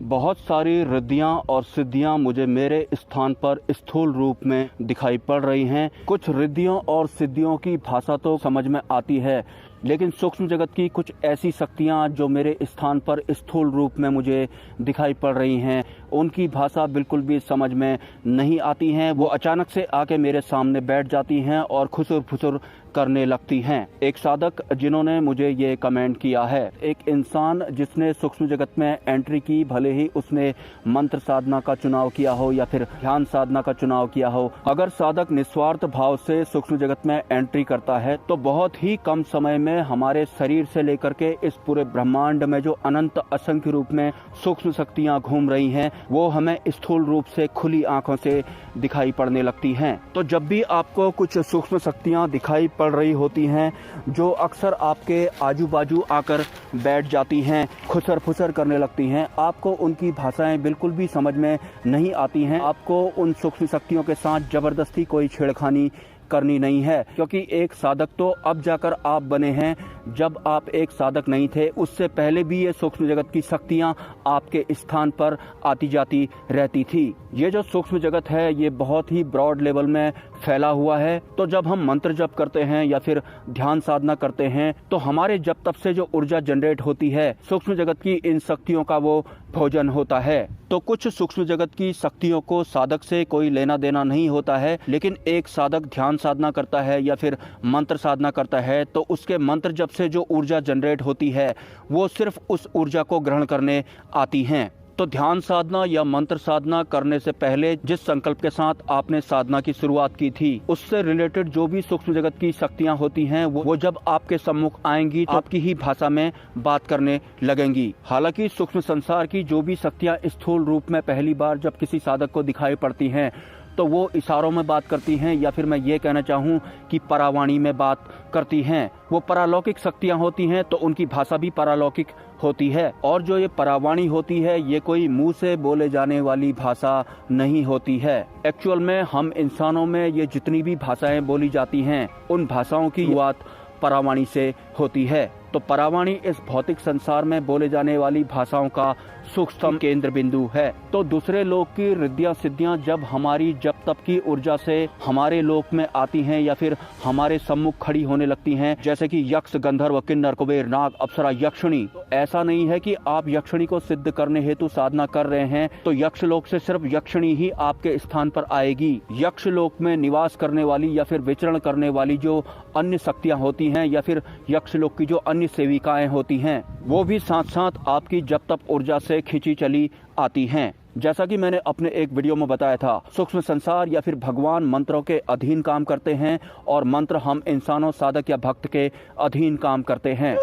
बहुत सारी रिद्धियां और सिद्धियां मुझे मेरे स्थान पर स्थूल रूप में दिखाई पड़ रही हैं। कुछ रिद्धियों और सिद्धियों की भाषा तो समझ में आती है, लेकिन सूक्ष्म जगत की कुछ ऐसी शक्तियां जो मेरे स्थान पर स्थूल रूप में मुझे दिखाई पड़ रही हैं, उनकी भाषा बिल्कुल भी समझ में नहीं आती हैं। वो अचानक से आके मेरे सामने बैठ जाती हैं और खुसुर फुसुर करने लगती हैं। एक साधक जिन्होंने मुझे ये कमेंट किया है, एक इंसान जिसने सूक्ष्म जगत में एंट्री की, भले ही उसने मंत्र साधना का चुनाव किया हो या फिर ध्यान साधना का चुनाव किया हो, अगर साधक निस्वार्थ भाव से सूक्ष्म जगत में एंट्री करता है तो बहुत ही कम समय में हमारे शरीर से लेकर के इस पूरे ब्रह्मांड में जो अनंत असंख्य रूप में सूक्ष्म शक्तियां घूम रही हैं, वो हमें स्थूल रूप से खुली आंखों से दिखाई पड़ने लगती हैं। तो जब भी आपको कुछ सूक्ष्म शक्तियां दिखाई पड़ रही होती हैं, जो अक्सर आपके आजू बाजू आकर बैठ जाती हैं, खुसर फुसर करने लगती हैं, आपको उनकी भाषाएं बिल्कुल भी समझ में नहीं आती हैं। आपको उन सूक्ष्म शक्तियों के साथ जबरदस्ती कोई छेड़खानी करनी नहीं है, क्योंकि एक साधक तो अब जाकर आप बने हैं, जब आप एक साधक नहीं थे उससे पहले भी ये सूक्ष्म जगत की शक्तियां आपके स्थान पर आती जाती रहती थी। ये जो सूक्ष्म जगत है ये बहुत ही ब्रॉड लेवल में फैला हुआ है। तो जब हम मंत्र जप करते हैं या फिर ध्यान साधना करते हैं तो हमारे जप तप से जो ऊर्जा जनरेट होती है, सूक्ष्म जगत की इन शक्तियों का वो भोजन होता है। तो कुछ सूक्ष्म जगत की शक्तियों को साधक से कोई लेना देना नहीं होता है, लेकिन एक साधक ध्यान साधना करता है या फिर मंत्र साधना करता है तो उसके मंत्र जप से जो ऊर्जा जनरेट होती है वो सिर्फ उस ऊर्जा को ग्रहण करने आती हैं। तो ध्यान साधना या मंत्र साधना करने से पहले जिस संकल्प के साथ आपने साधना की शुरुआत की थी, उससे रिलेटेड जो भी सूक्ष्म जगत की शक्तियां होती हैं वो जब आपके सम्मुख आएंगी तो आपकी ही भाषा में बात करने लगेंगी। हालांकि सूक्ष्म संसार की जो भी शक्तियां स्थूल रूप में पहली बार जब किसी साधक को दिखाई पड़ती हैं तो वो इशारों में बात करती हैं, या फिर मैं ये कहना चाहूँ कि परावाणी में बात करती हैं। वो परालौकिक शक्तियाँ होती हैं तो उनकी भाषा भी परालौकिक होती है। और जो ये परावाणी होती है ये कोई मुंह से बोले जाने वाली भाषा नहीं होती है। एक्चुअल में हम इंसानों में ये जितनी भी भाषाएं बोली जाती हैं उन भाषाओं की शुरुआत परावाणी से होती है। तो परावाणी इस भौतिक संसार में बोले जाने वाली भाषाओं का सूक्ष्म केंद्र बिंदु है। तो दूसरे लोक की रिद्धियां सिद्धियां जब हमारी जप तप की ऊर्जा से हमारे लोक में आती हैं या फिर हमारे सम्मुख खड़ी होने लगती हैं, जैसे कि यक्ष, गंधर्व, किन्नर, कुबेर, नाग, अप्सरा, यक्षिणी, तो ऐसा नहीं है कि आप यक्षिणी को सिद्ध करने हेतु साधना कर रहे हैं तो यक्ष लोक से सिर्फ यक्षिणी ही आपके स्थान पर आएगी। यक्ष लोक में निवास करने वाली या फिर विचरण करने वाली जो अन्य शक्तियां होती हैं या फिर यक्ष लोक की जो अन्य सेविकाएं होती हैं, वो भी साथ साथ आपकी जप तप ऊर्जा से खींची चली आती हैं। जैसा कि मैंने अपने एक वीडियो में बताया था, सूक्ष्म संसार या फिर भगवान मंत्रों के अधीन काम करते हैं और मंत्र हम इंसानों, साधक या भक्त के अधीन काम करते हैं।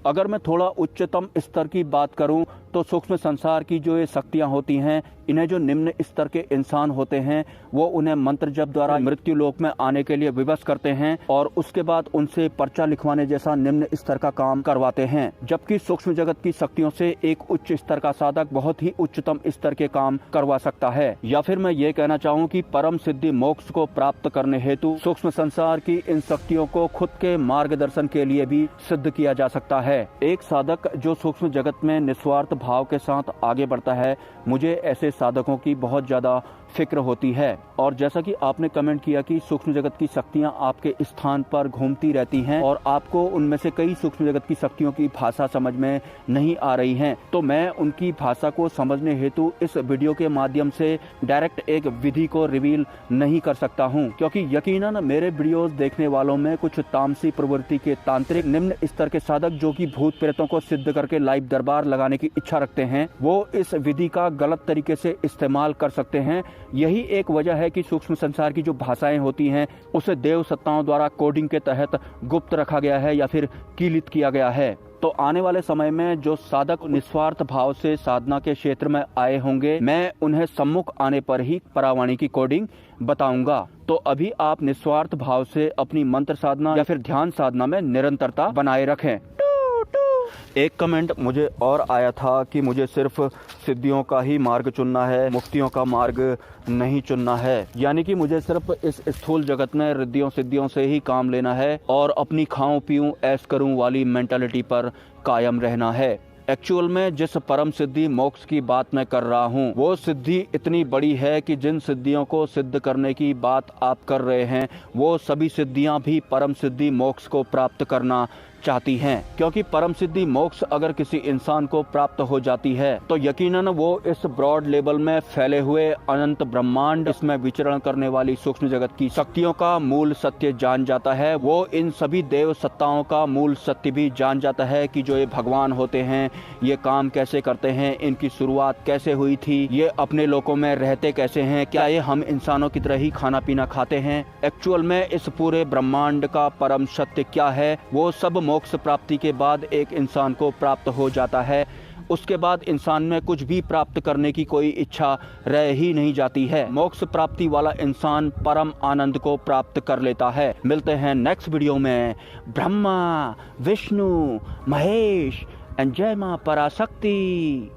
अगर मैं थोड़ा उच्चतम स्तर की बात करूं तो सूक्ष्म संसार की जो ये शक्तियां होती हैं, इन्हें जो निम्न स्तर के इंसान होते हैं वो उन्हें मंत्र जप द्वारा मृत्यु लोक में आने के लिए विवश करते हैं और उसके बाद उनसे पर्चा लिखवाने जैसा निम्न स्तर का काम करवाते हैं। जबकि सूक्ष्म जगत की शक्तियों से एक उच्च स्तर का साधक बहुत ही उच्चतम स्तर के काम करवा सकता है। या फिर मैं ये कहना चाहूँ कि परम सिद्धि मोक्ष को प्राप्त करने हेतु सूक्ष्म संसार की इन शक्तियों को खुद के मार्गदर्शन के लिए भी सिद्ध किया जा सकता है। एक साधक जो सूक्ष्म जगत में निस्वार्थ भाव के साथ आगे बढ़ता है, मुझे ऐसे साधकों की बहुत ज्यादा फिक्र होती है। और जैसा कि आपने कमेंट किया कि सूक्ष्म जगत की शक्तियां आपके स्थान पर घूमती रहती हैं और आपको उनमें से कई सूक्ष्म जगत की शक्तियों की भाषा समझ में नहीं आ रही हैं, तो मैं उनकी भाषा को समझने हेतु इस वीडियो के माध्यम से डायरेक्ट एक विधि को रिवील नहीं कर सकता हूं, क्योंकि यकीनन मेरे वीडियोस देखने वालों में कुछ तामसी प्रवृत्ति के तांत्रिक निम्न स्तर के साधक जो कि भूत प्रेतों को सिद्ध करके लाइव दरबार लगाने की इच्छा रखते हैं, वो इस विधि का गलत तरीके से इस्तेमाल कर सकते हैं। यही एक वजह है कि सूक्ष्म संसार की जो भाषाएं होती हैं उसे देव सत्ताओं द्वारा कोडिंग के तहत गुप्त रखा गया है या फिर कीलित किया गया है। तो आने वाले समय में जो साधक निस्वार्थ भाव से साधना के क्षेत्र में आए होंगे, मैं उन्हें सम्मुख आने पर ही परावाणी की कोडिंग बताऊंगा। तो अभी आप निस्वार्थ भाव से अपनी मंत्र साधना या फिर ध्यान साधना में निरंतरता बनाए रखें। एक कमेंट मुझे और आया था कि मुझे सिर्फ सिद्धियों का ही मार्ग चुनना है, मुक्तियों का मार्ग नहीं चुनना है, यानी कि मुझे सिर्फ इस स्थूल जगत में रिद्धियों सिद्धियों से ही काम लेना है और अपनी खाऊं पीऊं ऐश करूं वाली मेंटालिटी पर कायम रहना है। एक्चुअल में जिस परम सिद्धि मोक्ष की बात मैं कर रहा हूँ वो सिद्धि इतनी बड़ी है कि जिन सिद्धियों को सिद्ध करने की बात आप कर रहे हैं वो सभी सिद्धियां भी परम सिद्धि मोक्ष को प्राप्त करना चाहती हैं, क्योंकि परम सिद्धि मोक्ष अगर किसी इंसान को प्राप्त हो जाती है तो यकीनन वो इस ब्रॉड लेवल में फैले हुए अनंत ब्रह्मांड, इसमें विचरण करने वाली सूक्ष्म जगत की शक्तियों का मूल सत्य जान जाता है। वो इन सभी देव सत्ताओं का मूल सत्य भी जान जाता है कि जो ये भगवान होते हैं ये काम कैसे करते हैं, इनकी शुरुआत कैसे हुई थी, ये अपने लोकों में रहते कैसे हैं, क्या ये हम इंसानों की तरह ही खाना पीना खाते हैं, एक्चुअल में इस पूरे ब्रह्मांड का परम सत्य क्या है, वो सब मोक्ष प्राप्ति के बाद एक इंसान को प्राप्त हो जाता है। उसके बाद इंसान में कुछ भी प्राप्त करने की कोई इच्छा रह ही नहीं जाती है। मोक्ष प्राप्ति वाला इंसान परम आनंद को प्राप्त कर लेता है। मिलते हैं नेक्स्ट वीडियो में। ब्रह्मा, विष्णु, महेश एंड जय मां पराशक्ति।